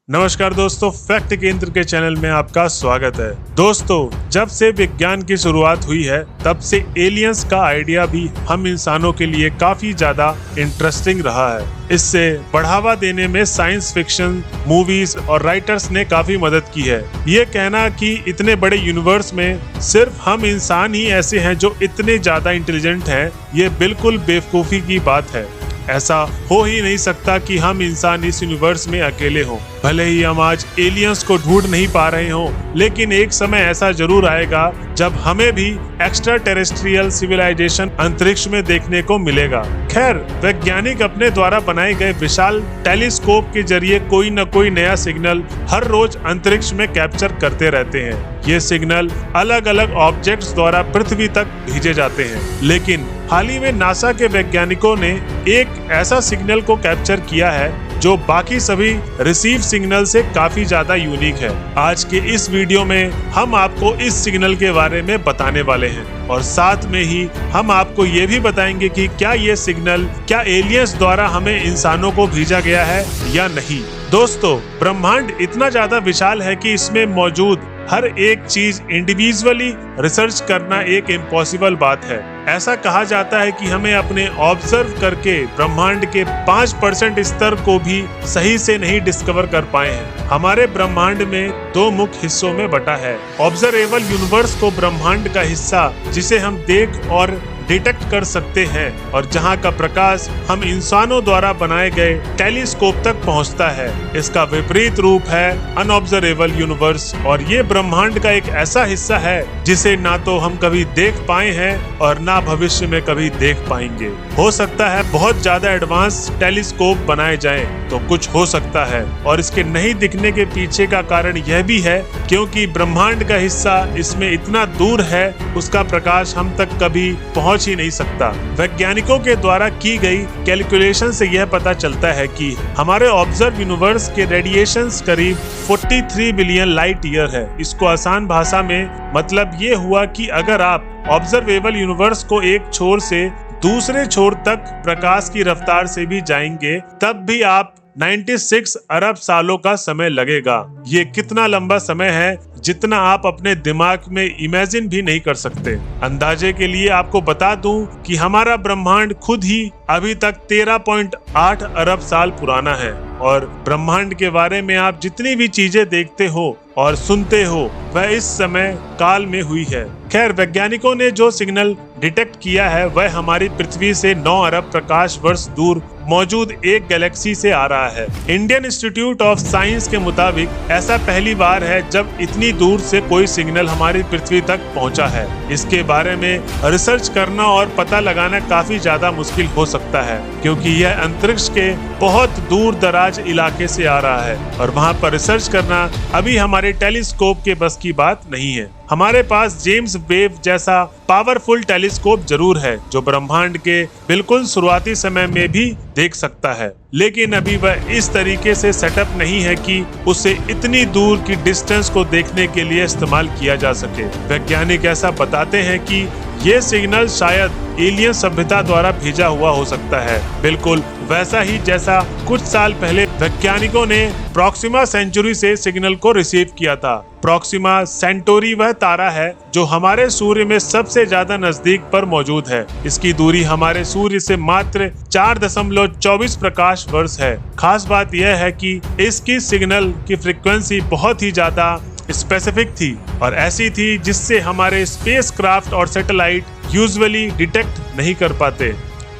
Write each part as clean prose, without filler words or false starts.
नमस्कार दोस्तों, फैक्ट केंद्र के चैनल में आपका स्वागत है। दोस्तों, जब से विज्ञान की शुरुआत हुई है तब से एलियंस का आइडिया भी हम इंसानों के लिए काफी ज्यादा इंटरेस्टिंग रहा है। इससे बढ़ावा देने में साइंस फिक्शन मूवीज और राइटर्स ने काफी मदद की है। ये कहना कि इतने बड़े यूनिवर्स में सिर्फ हम इंसान ही ऐसे हैं जो इतने ज्यादा इंटेलिजेंट हैं, ये बिल्कुल बेवकूफी की बात है। ऐसा हो ही नहीं सकता कि हम इंसान इस यूनिवर्स में अकेले हों। भले ही हम आज एलियंस को ढूंढ नहीं पा रहे हों, लेकिन एक समय ऐसा जरूर आएगा जब हमें भी एक्स्ट्रा टेरेस्ट्रियल सिविलाइजेशन अंतरिक्ष में देखने को मिलेगा। खैर, वैज्ञानिक अपने द्वारा बनाए गए विशाल टेलीस्कोप के जरिए कोई न कोई नया सिग्नल हर रोज अंतरिक्ष में कैप्चर करते रहते हैं। ये सिग्नल अलग अलग ऑब्जेक्ट्स द्वारा पृथ्वी तक भेजे जाते हैं, लेकिन हाल ही में नासा के वैज्ञानिकों ने एक ऐसा सिग्नल को कैप्चर किया है जो बाकी सभी रिसीव सिग्नल से काफी ज्यादा यूनिक है। आज के इस वीडियो में हम आपको इस सिग्नल के बारे में बताने वाले हैं और साथ में ही हम आपको ये भी बताएंगे कि क्या ये सिग्नल एलियंस द्वारा हमें इंसानों को भेजा गया है या नहीं। दोस्तों, ब्रह्मांड इतना ज्यादा विशाल है कि इसमें मौजूद हर एक चीज इंडिविजुअली रिसर्च करना एक इम्पॉसिबल बात है। ऐसा कहा जाता है कि हमें अपने ऑब्जर्व करके ब्रह्मांड के 5% स्तर को भी सही से नहीं डिस्कवर कर पाए हैं। हमारे ब्रह्मांड में दो मुख्य हिस्सों में बटा है। ऑब्जर्वेबल यूनिवर्स को ब्रह्मांड का हिस्सा जिसे हम देख और डिटेक्ट कर सकते हैं और जहां का प्रकाश हम इंसानों द्वारा बनाए गए टेलीस्कोप तक पहुंचता है। इसका विपरीत रूप है अनऑब्जर्वेबल यूनिवर्स, और ये ब्रह्मांड का एक ऐसा हिस्सा है जिसे ना तो हम कभी देख पाए हैं और ना भविष्य में कभी देख पाएंगे। हो सकता है बहुत ज्यादा एडवांस टेलीस्कोप बनाए जाएं तो कुछ हो सकता है, और इसके नहीं दिखने के पीछे का कारण यह भी है क्योंकि ब्रह्मांड का हिस्सा इसमें इतना दूर है, उसका प्रकाश हम तक कभी पहुंच ही नहीं सकता। वैज्ञानिकों के द्वारा की गई कैलकुलेशन से यह पता चलता है कि हमारे ऑब्जर्व यूनिवर्स के रेडिएशंस करीब 43 बिलियन लाइट ईयर है। इसको आसान भाषा में मतलब ये हुआ कि अगर आप ऑब्जर्वेबल यूनिवर्स को एक छोर से दूसरे छोर तक प्रकाश की रफ्तार से भी जाएंगे, तब भी आप 96 अरब सालों का समय लगेगा। ये कितना लंबा समय है जितना आप अपने दिमाग में इमेजिन भी नहीं कर सकते। अंदाजे के लिए आपको बता दूं कि हमारा ब्रह्मांड खुद ही अभी तक 13.8 अरब साल पुराना है, और ब्रह्मांड के बारे में आप जितनी भी चीजें देखते हो और सुनते हो वह इस समय काल में हुई है। खैर, वैज्ञानिकों ने जो सिग्नल डिटेक्ट किया है वह हमारी पृथ्वी से 9 अरब प्रकाश वर्ष दूर मौजूद एक गैलेक्सी से आ रहा है। इंडियन इंस्टीट्यूट ऑफ साइंस के मुताबिक ऐसा पहली बार है जब इतनी दूर से कोई सिग्नल हमारी पृथ्वी तक पहुंचा है। इसके बारे में रिसर्च करना और पता लगाना काफी ज्यादा मुश्किल हो सकता है क्योंकि यह अंतरिक्ष के बहुत दूर दराज इलाके से आ रहा है और वहां पर रिसर्च करना अभी हमारे टेलीस्कोप के बस की बात नहीं है। हमारे पास जेम्स वेब जैसा पावरफुल टेलीस्कोप जरूर है जो ब्रह्मांड के बिल्कुल शुरुआती समय में भी देख सकता है, लेकिन अभी वह इस तरीके से सेटअप नहीं है कि उसे इतनी दूर की डिस्टेंस को देखने के लिए इस्तेमाल किया जा सके। वैज्ञानिक ऐसा बताते हैं कि ये सिग्नल शायद एलियन सभ्यता द्वारा भेजा हुआ हो सकता है, बिल्कुल वैसा ही जैसा कुछ साल पहले वैज्ञानिकों ने प्रॉक्सिमा सेंचुरी से सिग्नल को रिसीव किया था। प्रॉक्सिमा सेंटोरी वह तारा है जो हमारे सूर्य में सबसे ज्यादा नजदीक पर मौजूद है। इसकी दूरी हमारे सूर्य से मात्र 4.24 प्रकाश वर्ष है। खास बात यह है कि इसकी सिग्नल की फ्रीक्वेंसी बहुत ही ज्यादा स्पेसिफिक थी और ऐसी थी जिससे हमारे स्पेसक्राफ्ट और सैटेलाइट यूजुअली डिटेक्ट नहीं कर पाते।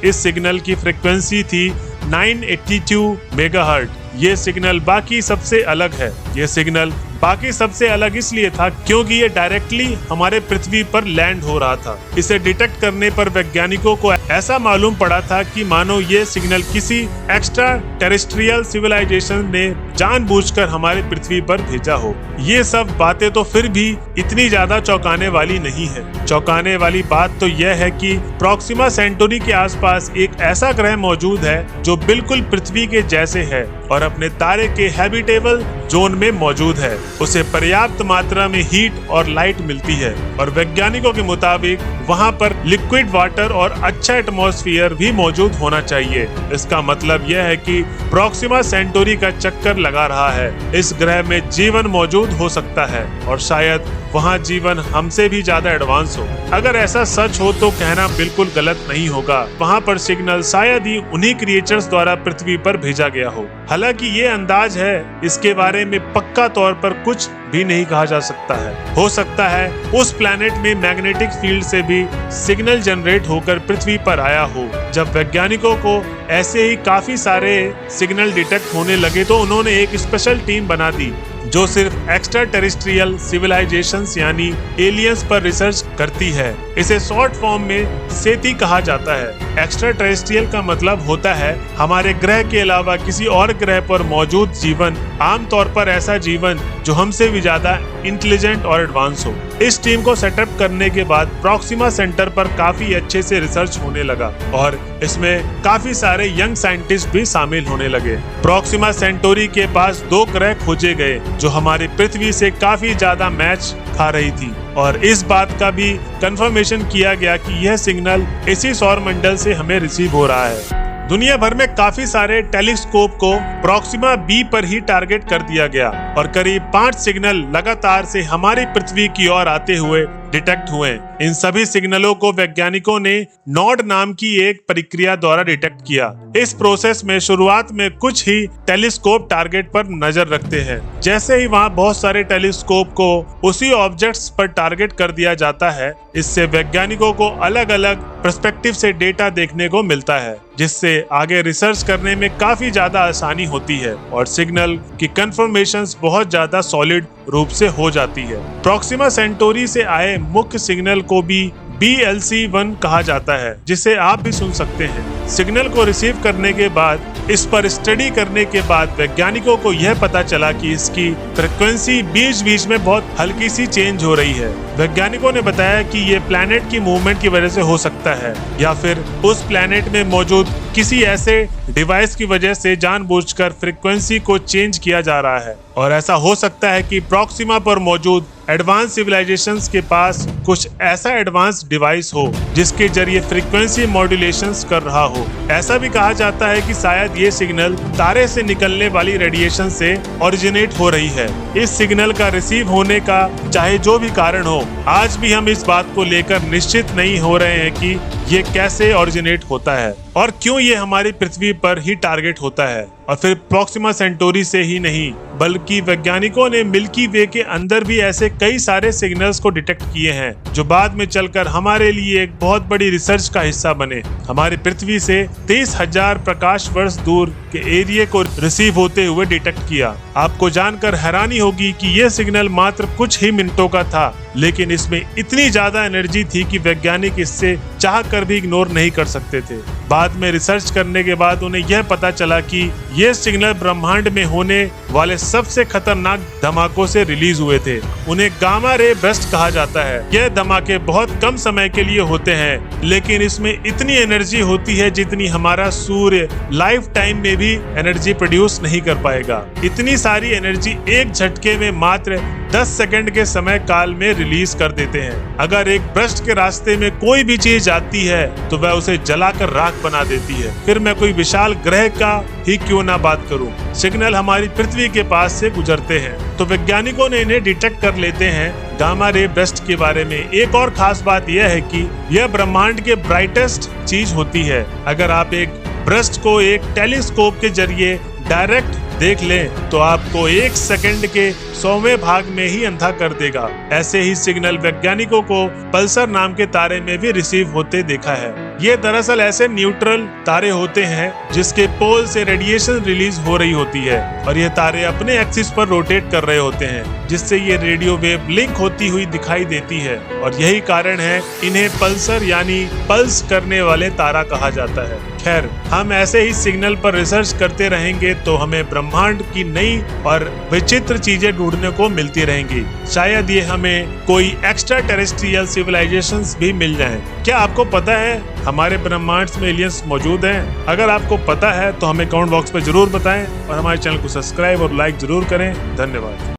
इस सिग्नल की फ्रीक्वेंसी थी 982 मेगाहर्ट्ज। ये सिग्नल बाकी सबसे अलग है। ये सिग्नल बाकी सबसे अलग इसलिए था क्योंकि ये डायरेक्टली हमारे पृथ्वी पर लैंड हो रहा था। इसे डिटेक्ट करने पर वैज्ञानिकों को ऐसा मालूम पड़ा था कि मानो ये सिग्नल किसी एक्स्ट्रा टेरेस्ट्रियल सिविलाइजेशन ने जानबूझकर हमारे पृथ्वी पर भेजा हो। ये सब बातें तो फिर भी इतनी ज्यादा चौंकाने वाली नहीं है। चौंकाने वाली बात तो यह है कि प्रॉक्सिमा सेंटोरी के आसपास एक ऐसा ग्रह मौजूद है जो बिल्कुल पृथ्वी के जैसे है और अपने तारे के हैबिटेबल जोन में मौजूद है। उसे पर्याप्त मात्रा में हीट और लाइट मिलती है और वैज्ञानिकों के मुताबिक वहां पर लिक्विड वाटर और अच्छा एटमॉस्फेयर भी मौजूद होना चाहिए। इसका मतलब यह है कि प्रोक्सिमा सेंटोरी का चक्कर लगा रहा है। इस ग्रह में जीवन मौजूद हो सकता है और शायद वहाँ जीवन हमसे भी ज्यादा एडवांस हो। अगर ऐसा सच हो तो कहना बिल्कुल गलत नहीं होगा। वहाँ पर सिग्नल शायद ही उन्हीं क्रिएचर्स द्वारा पृथ्वी पर भेजा गया हो। हालांकि ये अंदाज है, इसके बारे में पक्का तौर पर कुछ भी नहीं कहा जा सकता है। हो सकता है उस प्लैनेट में मैग्नेटिक फील्ड से भी सिग्नल जनरेट होकर पृथ्वी पर आया हो। जब वैज्ञानिकों को ऐसे ही काफी सारे सिग्नल डिटेक्ट होने लगे तो उन्होंने एक स्पेशल टीम बना दी जो सिर्फ एक्स्ट्रा टेरेस्ट्रियल सिविलाइजेशंस यानी एलियंस पर रिसर्च करती है। इसे शॉर्ट फॉर्म में सेती कहा जाता है। एक्स्ट्रा टेरेस्ट्रियल का मतलब होता है हमारे ग्रह के अलावा किसी और ग्रह पर मौजूद जीवन, आमतौर पर ऐसा जीवन जो हमसे भी ज्यादा इंटेलिजेंट और एडवांस हो। इस टीम को सेटअप करने के बाद प्रोक्सिमा सेंटर पर काफी अच्छे से रिसर्च होने लगा और इसमें काफी सारे यंग साइंटिस्ट भी शामिल होने लगे। प्रोक्सिमा सेंटोरी के पास 2 ग्रह खोजे गए जो हमारी पृथ्वी से काफी ज्यादा मैच खा रही थी और इस बात का भी कंफर्मेशन किया गया कि यह सिग्नल इसी सौर मंडल से हमें रिसीव हो रहा है। दुनिया भर में काफी सारे टेलीस्कोप को प्रोक्सिमा बी पर ही टारगेट कर दिया गया और करीब 5 सिग्नल लगातार से हमारी पृथ्वी की ओर आते हुए डिटेक्ट हुए। इन सभी सिग्नलों को वैज्ञानिकों ने नॉड नाम की एक प्रक्रिया द्वारा डिटेक्ट किया। इस प्रोसेस में शुरुआत में कुछ ही टेलीस्कोप टारगेट पर नजर रखते हैं। जैसे ही वहां बहुत सारे टेलीस्कोप को उसी ऑब्जेक्ट्स पर टारगेट कर दिया जाता है, इससे वैज्ञानिकों को अलग अलग पर्सपेक्टिव से डेटा देखने को मिलता है, जिससे आगे रिसर्च करने में काफी ज्यादा आसानी होती है और सिग्नल की कंफर्मेशंस बहुत ज्यादा सॉलिड रूप से हो जाती है। प्रोक्सिमा सेंटोरी से आए मुख्य सिग्नल को भी BLC-1 कहा जाता है, जिसे आप भी सुन सकते हैं। सिग्नल को रिसीव करने के बाद इस पर स्टडी करने के बाद वैज्ञानिकों को यह पता चला कि इसकी फ्रीक्वेंसी बीच बीच में बहुत हल्की सी चेंज हो रही है। वैज्ञानिकों ने बताया कि ये प्लैनेट की मूवमेंट की वजह से हो सकता है या फिर उस प्लैनेट में मौजूद किसी ऐसे डिवाइस की वजह से जानबूझकर फ्रीक्वेंसी को चेंज किया जा रहा है और ऐसा हो सकता है कि प्रोक्सिमा पर मौजूद एडवांस सिविलाइजेशंस के पास कुछ ऐसा एडवांस डिवाइस हो जिसके जरिए फ्रीक्वेंसी मॉड्यूलेशंस कर रहा हो। ऐसा भी कहा जाता है कि शायद ये सिग्नल तारे से निकलने वाली रेडिएशन से ओरिजिनेट हो रही है। इस सिग्नल का रिसीव होने का चाहे जो भी कारण हो, आज भी हम इस बात को लेकर निश्चित नहीं हो रहे हैं कि ये कैसे ओरिजिनेट होता है और क्यों ये हमारी पृथ्वी पर ही टारगेट होता है। और फिर प्रोक्सिमा सेंटोरी से ही नहीं बल्कि वैज्ञानिकों ने मिल्की वे के अंदर भी ऐसे कई सारे सिग्नल्स को डिटेक्ट किए हैं जो बाद में चलकर हमारे लिए एक बहुत बड़ी रिसर्च का हिस्सा बने। हमारी पृथ्वी से 30,000 प्रकाश वर्ष दूर के एरिया को रिसीव होते हुए डिटेक्ट किया। आपको जानकर हैरानी होगी कि यह सिग्नल मात्र कुछ ही मिनटों का था, लेकिन इसमें इतनी ज्यादा एनर्जी थी कि वैज्ञानिक इससे चाह कर भी इग्नोर नहीं कर सकते थे। बाद में रिसर्च करने के बाद उन्हें यह पता चला कि ये सिग्नल ब्रह्मांड में होने वाले सबसे खतरनाक धमाकों से रिलीज हुए थे। उन्हें गामा रे बर्स्ट कहा जाता है। यह धमाके बहुत कम समय के लिए होते हैं, लेकिन इसमें इतनी एनर्जी होती है जितनी हमारा सूर्य लाइफ टाइम में भी एनर्जी प्रोड्यूस नहीं कर पाएगा। इतनी सारी एनर्जी एक झटके में मात्र 10 सेकंड के समय काल में रिलीज कर देते हैं। अगर एक बर्स्ट के रास्ते में कोई भी चीज आती है तो वह उसे जलाकर राख बना देती है। फिर मैं कोई विशाल ग्रह का ही क्यों ना बात करूं, सिग्नल हमारी पृथ्वी के पास से गुजरते हैं तो वैज्ञानिकों ने इन्हें डिटेक्ट कर लेते हैं। गामा रे बर्स्ट के बारे में एक और खास बात यह है कि यह ब्रह्मांड के ब्राइटेस्ट चीज होती है। अगर आप एक बर्स्ट को एक टेलीस्कोप के जरिए डायरेक्ट देख लें तो आपको 1 सेकंड के 100वें भाग में ही अंधा कर देगा। ऐसे ही सिग्नल वैज्ञानिकों को पल्सर नाम के तारे में भी रिसीव होते देखा है। ये दरअसल ऐसे न्यूट्रल तारे होते हैं जिसके पोल से रेडिएशन रिलीज हो रही होती है और ये तारे अपने एक्सिस पर रोटेट कर रहे होते हैं, जिससे ये रेडियो वेव ब्लिंक होती हुई दिखाई देती है और यही कारण है इन्हें पल्सर यानी पल्स करने वाले तारा कहा जाता है। खैर, हम ऐसे ही सिग्नल पर रिसर्च करते रहेंगे तो हमें ब्रह्मांड की नई और विचित्र चीजें ढूंढने को मिलती रहेंगी। शायद ये हमें कोई एक्स्ट्रा टेरेस्ट्रियल सिविलाइजेशंस भी मिल जाएं। क्या आपको पता है हमारे ब्रह्मांड में एलियंस मौजूद हैं? अगर आपको पता है तो हमें कमेंट बॉक्स में जरूर बताएं और हमारे चैनल को सब्सक्राइब और लाइक जरूर करें। धन्यवाद।